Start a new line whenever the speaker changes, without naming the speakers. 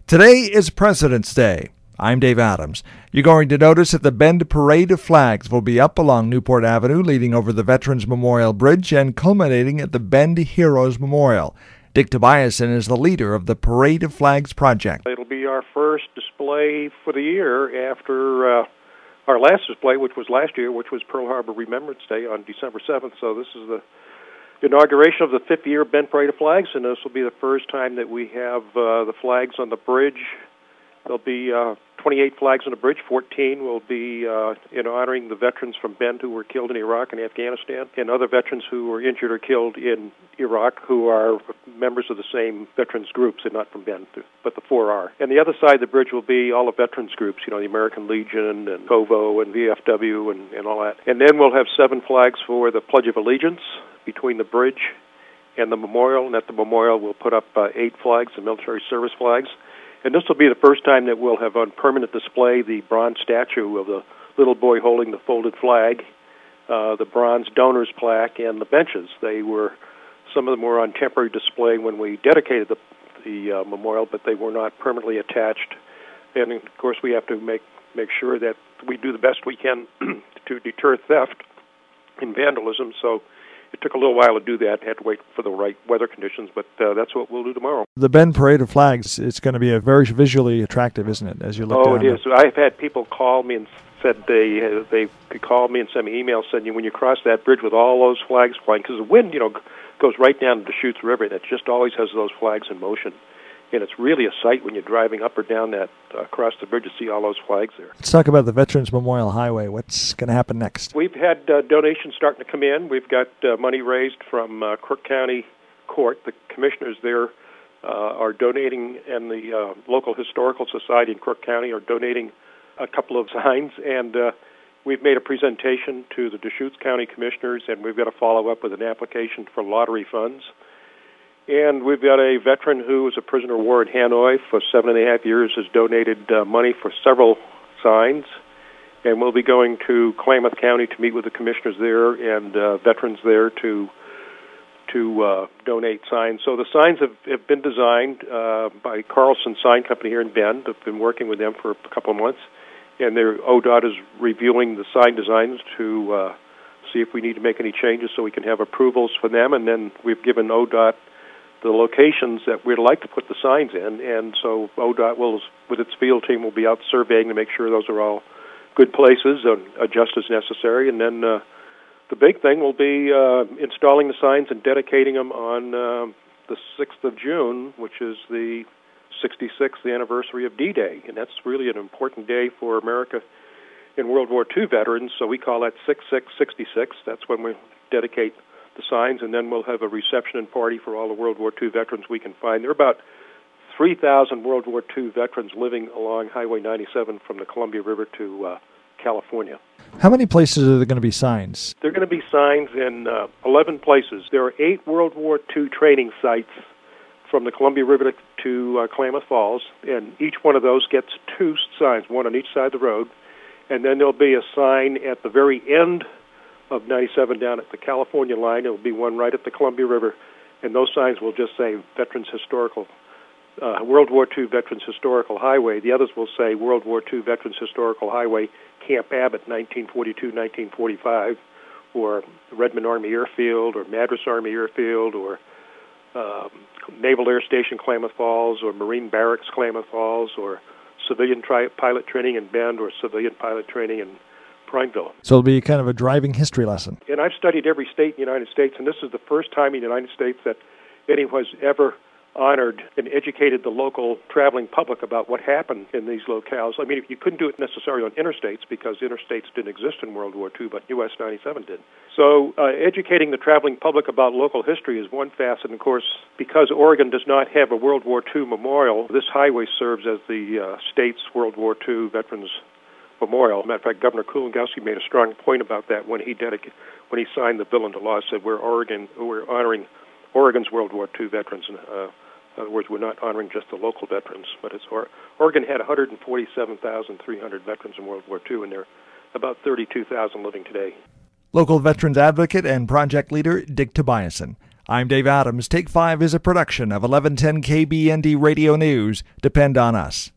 Today is President's Day. I'm Dave Adams. You're going to notice that the Bend Parade of Flags will be up along Newport Avenue, leading over the Veterans Memorial Bridge and culminating at the Bend Heroes Memorial. Dick Tobiasen is the leader of the Parade of Flags project.
It'll be our first display for the year after our last display, which was last year, which was Pearl Harbor Remembrance Day on December 7th. So this is the inauguration of the 5th year Bend Parade of Flags, and this will be the first time that we have the flags on the bridge. There'll be 28 flags on the bridge. 14 will be honoring the veterans from Bend who were killed in Iraq and Afghanistan, and other veterans who were injured or killed in Iraq who are members of the same veterans groups. They're not from Bend, but the four are. And the other side of the bridge will be all the veterans groups, the American Legion and COVO and VFW and all that. And then we'll have 7 flags for the Pledge of Allegiance between the bridge and the memorial, and at the memorial we'll put up 8 flags, the military service flags. And this will be the first time that we'll have on permanent display the bronze statue of the little boy holding the folded flag, the bronze donors plaque, and the benches. Some of them were on temporary display when we dedicated the memorial, but they were not permanently attached. And of course we have to make sure that we do the best we can to deter theft and vandalism. So it took a little while to do that. Had to wait for the right weather conditions, but that's what we'll do tomorrow.
The Bend Parade of Flags, it's going to be a very visually attractive, isn't it, as you look down?
Oh, it is. I've had people call me and said they could call me and send me emails saying, when you cross that bridge with all those flags flying, because the wind, goes right down the Deschutes River, and it just always has those flags in motion. And it's really a sight when you're driving up or down that across the bridge to see all those flags there.
Let's talk about the Veterans Memorial Highway. What's going to happen next?
We've had donations starting to come in. We've got money raised from Crook County Court. The commissioners there are donating, and the local historical society in Crook County are donating a couple of signs. And we've made a presentation to the Deschutes County commissioners, and we've got to follow up with an application for lottery funds. And we've got a veteran who was a prisoner of war in Hanoi for 7.5 years, has donated money for several signs. And we'll be going to Klamath County to meet with the commissioners there and veterans there to donate signs. So the signs have been designed by Carlson Sign Company here in Bend. I've been working with them for a couple of months. And ODOT is reviewing the sign designs to see if we need to make any changes so we can have approvals for them. And then we've given ODOT the locations that we'd like to put the signs in, and so ODOT will, with its field team, will be out surveying to make sure those are all good places and adjust as necessary. And then the big thing will be installing the signs and dedicating them on the 6th of June, which is the 66th anniversary of D-Day, and that's really an important day for America and World War II veterans, so we call that 6/6/66. That's when we dedicate the signs, and then we'll have a reception and party for all the World War II veterans we can find. There are about 3,000 World War II veterans living along Highway 97 from the Columbia River to California.
How many places are there going to be signs?
There are going to be signs in 11 places. There are 8 World War II training sites from the Columbia River to Klamath Falls, and each one of those gets 2 signs, one on each side of the road, and then there'll be a sign at the very end of 97 down at the California line. It will be one right at the Columbia River, and those signs will just say Veterans Historical, World War II Veterans Historical Highway. The others will say World War II Veterans Historical Highway, Camp Abbott, 1942-1945, or Redmond Army Airfield, or Madras Army Airfield, or Naval Air Station Klamath Falls, or Marine Barracks Klamath Falls, or civilian pilot training in Bend, or civilian pilot training in Prineville.
So it'll be kind of a driving history lesson.
And I've studied every state in the United States, and this is the first time in the United States that anyone has ever honored and educated the local traveling public about what happened in these locales. I mean, you couldn't do it necessarily on interstates because interstates didn't exist in World War II, but US 97 did. So educating the traveling public about local history is one facet. And of course, because Oregon does not have a World War II memorial, this highway serves as the state's World War II Veterans Memorial. As a matter of fact, Governor Kulongoski made a strong point about that when he signed the bill into law. Said we're honoring Oregon's World War II veterans. In other words, we're not honoring just the local veterans, but Oregon had 147,300 veterans in World War II, and there are about 32,000 living today.
Local veterans advocate and project leader Dick Tobiasen. I'm Dave Adams. Take 5 is a production of 1110 KBND Radio News. Depend on us.